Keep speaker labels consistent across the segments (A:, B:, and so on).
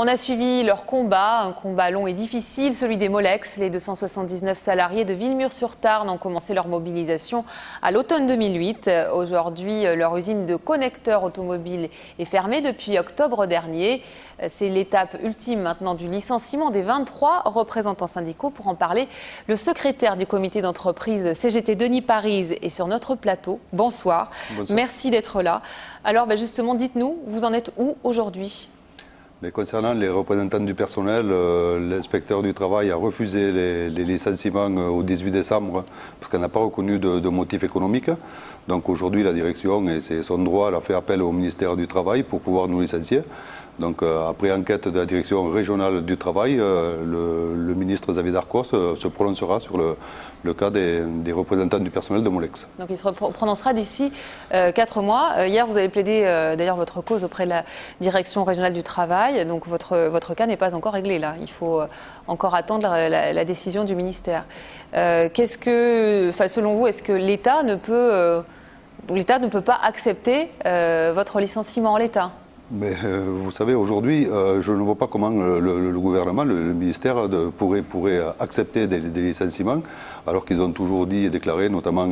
A: On a suivi leur combat, un combat long et difficile, celui des Molex. Les 279 salariés de Villemur-sur-Tarn ont commencé leur mobilisation à l'automne 2008. Aujourd'hui, leur usine de connecteurs automobiles est fermée depuis octobre dernier. C'est l'étape ultime maintenant du licenciement des 23 représentants syndicaux. Pour en parler, le secrétaire du comité d'entreprise CGT, Denis Parise, est sur notre plateau. Bonsoir.
B: Bonsoir.
A: Merci d'être là. Alors justement, dites-nous, vous en êtes où aujourd'hui ?
B: Mais concernant les représentants du personnel, l'inspecteur du travail a refusé les licenciements au 18 décembre parce qu'elle n'a pas reconnu de motif économique. Donc aujourd'hui, la direction, et c'est son droit, elle a fait appel au ministère du Travail pour pouvoir nous licencier. Donc après enquête de la direction régionale du travail, le ministre Xavier Darcos se prononcera sur le cas des représentants du personnel de Molex.
A: Donc il se prononcera d'ici 4 mois. Hier, vous avez plaidé d'ailleurs votre cause auprès de la direction régionale du travail. Donc votre cas n'est pas encore réglé là. Il faut encore attendre la décision du ministère. Selon vous, est-ce que l'État ne peut pas accepter votre licenciement en l'état ?
B: Mais vous savez, aujourd'hui, je ne vois pas comment le gouvernement, le ministère pourrait accepter des licenciements, alors qu'ils ont toujours dit et déclaré, notamment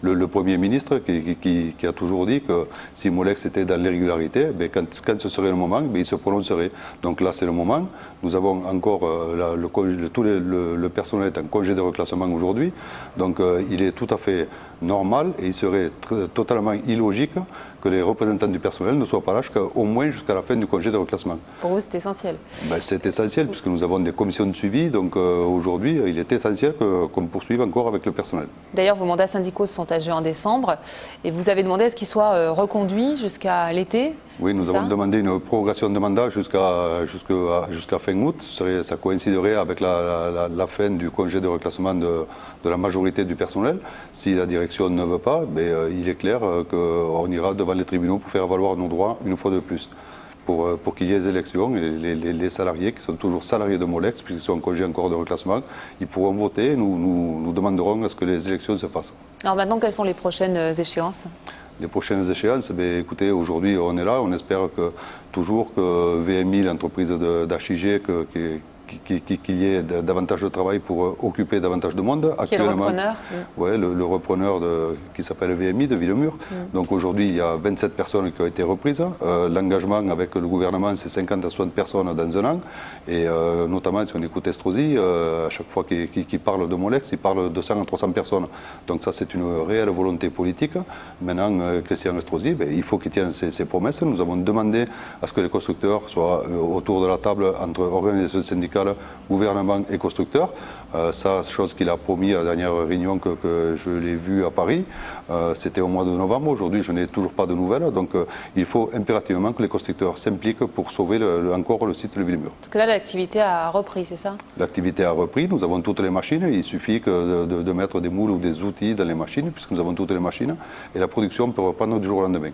B: le Premier ministre, qui a toujours dit que si Molex était dans l'irrégularité, quand ce serait le moment, il se prononcerait. Donc là, c'est le moment. Nous avons encore le personnel est en congé de reclassement aujourd'hui. Donc il est tout à fait normal et il serait totalement illogique que les représentants du personnel ne soient pas là au moins jusqu'à la fin du congé de reclassement.
A: Pour vous, c'est essentiel?
B: C'est essentiel puisque nous avons des commissions de suivi, donc aujourd'hui, il est essentiel qu'on poursuive encore avec le personnel.
A: D'ailleurs, vos mandats syndicaux sont âgés en décembre et vous avez demandé à ce qu'ils soient reconduits jusqu'à l'été?
B: Oui, nous avons demandé une prorogation de mandat jusqu'à fin août. Ça coïnciderait avec la fin du congé de reclassement de la majorité du personnel. Si la direction ne veut pas, il est clair qu'on ira devant les tribunaux pour faire valoir nos droits une fois de plus. Pour qu'il y ait des élections, et les salariés qui sont toujours salariés de Molex, puisqu'ils sont en congé encore de reclassement, ils pourront voter. Nous demanderons à ce que les élections se fassent. Alors maintenant, quelles sont les prochaines échéances ? Les prochaines échéances, écoutez, aujourd'hui on est là, on espère que VMI, l'entreprise d'Archigé, qu'il y ait davantage de travail pour occuper davantage de monde.
A: Qui est le repreneur?
B: Oui, le repreneur qui s'appelle VMI de Villemur. Donc aujourd'hui, il y a 27 personnes qui ont été reprises. L'engagement avec le gouvernement, c'est 50 à 60 personnes dans un an. Et notamment, si on écoute Estrosi, à chaque fois qu'il parle de Molex, il parle de 200 à 300 personnes. Donc ça, c'est une réelle volonté politique. Maintenant, Christian Estrosi, il faut qu'il tienne ses promesses. Nous avons demandé à ce que les constructeurs soient autour de la table entre organisations syndicales, gouvernement et constructeurs. Ça, chose qu'il a promis à la dernière réunion que je l'ai vue à Paris. C'était au mois de novembre. Aujourd'hui, je n'ai toujours pas de nouvelles. Donc, il faut impérativement que les constructeurs s'impliquent pour sauver encore le site de Villemur.
A: Parce que là, l'activité a repris, c'est ça?
B: L'activité a repris. Nous avons toutes les machines. Il suffit de mettre des moules ou des outils dans les machines, puisque nous avons toutes les machines. Et la production peut reprendre du jour au lendemain.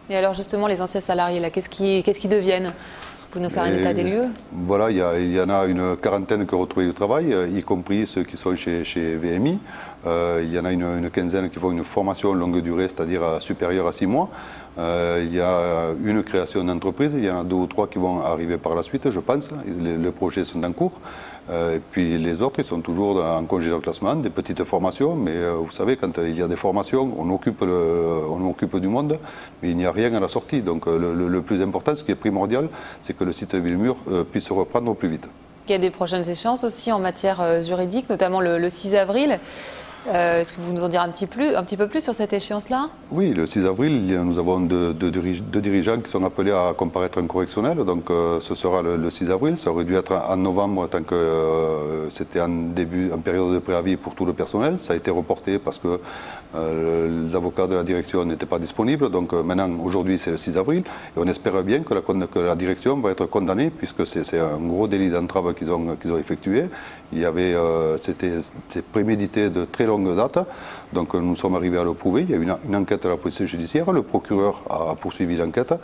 A: Et alors justement, les anciens salariés, là, qu'est-ce qu'ils deviennent? Vous pouvez nous faire un état des lieux? Voilà,
B: il y en a une quarantaine qui ont retrouvé du travail, y compris ceux qui sont chez VMI. Il y en a une quinzaine qui font une formation longue durée, c'est-à-dire supérieure à 6 mois. Il y a une création d'entreprise, il y en a 2 ou 3 qui vont arriver par la suite, je pense. Les projets sont en cours. Et puis les autres, ils sont toujours en congé de reclassement, des petites formations. Mais vous savez, quand il y a des formations, on occupe du monde, mais il n'y a rien à la sortie. Donc le plus important, ce qui est primordial, c'est que le site de Villemur puisse reprendre au plus vite.
A: Il y a des prochaines échéances aussi en matière juridique, notamment le 6 avril. Est-ce que vous nous en direz un petit peu plus sur cette échéance-là? Oui, le 6 avril, nous avons deux dirigeants qui sont appelés à comparaître en correctionnel. Donc ce sera le 6 avril. Ça aurait dû être en novembre, tant que c'était en période de préavis pour tout le personnel. Ça a été reporté parce que l'avocat de la direction n'était pas disponible. Donc maintenant, aujourd'hui, c'est le 6 avril. Et on espère bien que la direction va être condamnée, puisque c'est un gros délit d'entrave qu'ils ont effectué. C'était prémédité de très longue date, donc nous sommes arrivés à le prouver. Il y a eu une enquête de la police judiciaire, le procureur a poursuivi l'enquête.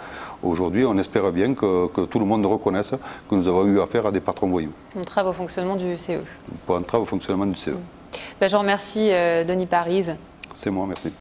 A: Aujourd'hui, on espère bien que tout le monde reconnaisse que nous avons eu affaire à des patrons voyous. Entrave au fonctionnement du CE. Pour entrave au fonctionnement du CE. Je vous remercie, Denis Parise.
B: C'est moi, merci.